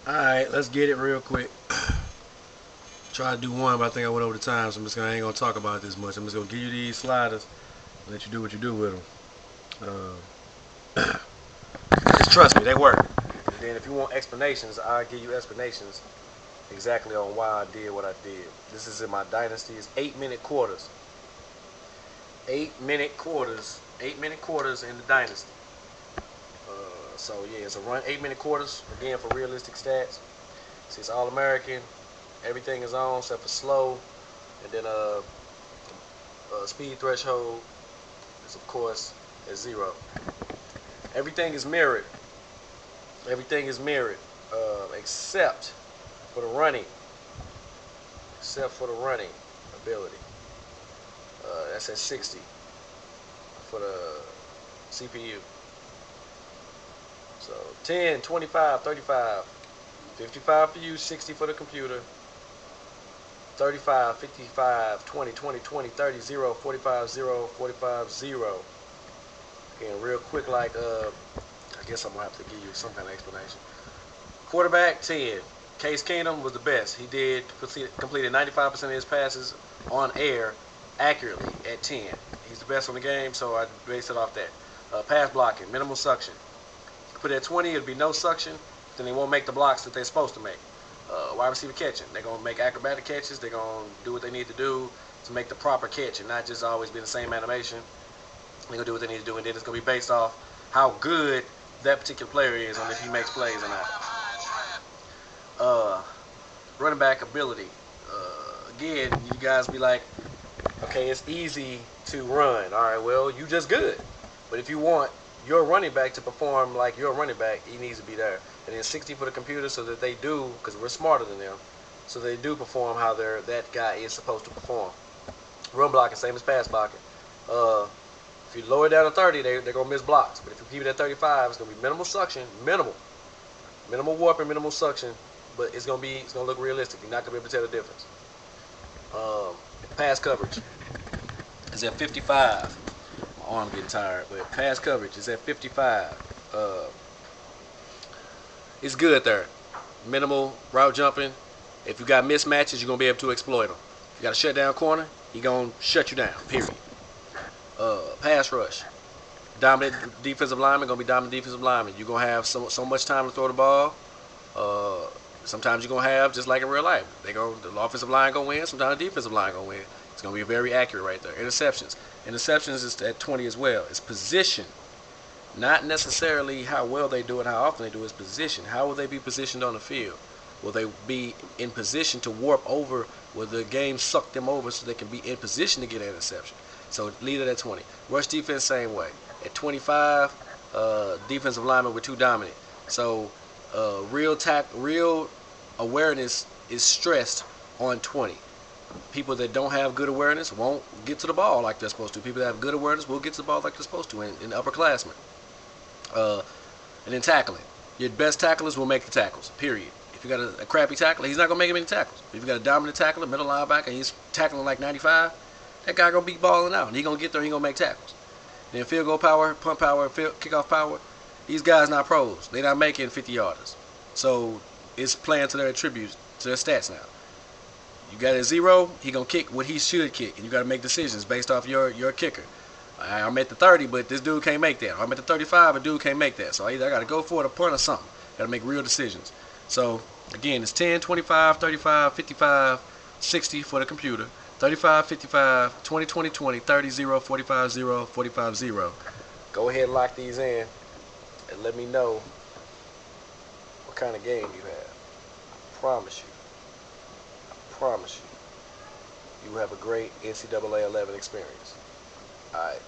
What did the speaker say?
Alright, let's get it real quick. Try to do one, but I think I went over the time, so I ain't gonna talk about it this much. I'm just gonna give you these sliders and let you do what you do with them. Just trust me, they work. And then if you want explanations, I'll give you explanations exactly on why I did what I did. This is in my dynasty. It's 8-minute quarters. 8-minute quarters. 8-minute quarters in the dynasty. So yeah, it's a run 8-minute quarters again for realistic stats. See, it's all American. Everything is on except for slow, and then speed threshold is of course at 0. Everything is mirrored. Everything is mirrored except for the running. Except for the running ability. That's at 60 for the CPU. So 10, 25, 35, 55 for you, 60 for the computer, 35, 55, 20, 20, 20, 30, 0, 45, 0, 45, 0. Again, real quick, like, I guess I'm going to have to give you some kind of explanation. Quarterback, 10. Case Keenum was the best. He completed 95% of his passes on air accurately at 10. He's the best on the game, so I based it off that. Pass blocking, minimal suction. Put it at 20, it'd be no suction, then they won't make the blocks that they're supposed to make. Wide receiver catching, they're going to make acrobatic catches, they're going to do what they need to do to make the proper catch and not just always be the same animation. They're going to do what they need to do, and then it's going to be based off how good that particular player is on if he makes plays or not. Running back ability. Again, you guys be like, okay, it's easy to run. All right, well, you just good. But if you want your running back to perform like your running back, he needs to be there. And then 60 for the computer so that they do, because we're smarter than them, so they do perform how that guy is supposed to perform. Run blocking, same as pass blocking. If you lower it down to 30, they're going to miss blocks. But if you keep it at 35, it's going to be minimal suction, minimal warping, minimal suction, but it's going to look realistic. You're not going to be able to tell the difference. Pass coverage is at 55. My arm getting tired, but pass coverage is at 55. It's good there. Minimal route jumping. If you got mismatches, you're going to be able to exploit them. If you got a shutdown corner, he's going to shut you down, period. Pass rush. Dominant defensive lineman, going to be dominant defensive lineman. You're going to have so much time to throw the ball. Sometimes you're going to have, just like in real life, the offensive line going to win. Sometimes the defensive line going to win. It's going to be very accurate right there. Interceptions. Interceptions is at 20 as well. It's position. Not necessarily how well they do it, how often they do it. It's position. How will they be positioned on the field? Will they be in position to warp over? Will the game suck them over so they can be in position to get an interception? So leave it at 20. Rush defense, same way. At 25, defensive linemen were too dominant. So real awareness is stressed on 20. People that don't have good awareness won't get to the ball like they're supposed to. People that have good awareness will get to the ball like they're supposed to in the upperclassmen. And then tackling. Your best tacklers will make the tackles, period. If you got a crappy tackler, he's not going to make many tackles. If you got a dominant tackler, middle linebacker, and he's tackling like 95, that guy going to be balling out. And he's going to get there and he's going to make tackles. Then field goal power, punt power, kickoff power, these guys not pros. They're not making 50-yarders. So it's playing to their attributes, to their stats now. You got a 0, he going to kick what he should kick. And you got to make decisions based off your kicker. I'm at the 30, but this dude can't make that. I'm at the 35, but dude can't make that. So either I got to go for it or punt or something. Got to make real decisions. So, again, it's 10, 25, 35, 55, 60 for the computer. 35, 55, 20, 20, 20, 30, 0, 45, 0, 45, 0. Go ahead and lock these in and let me know what kind of game you have. I promise you will have a great NCAA 11 experience. All right.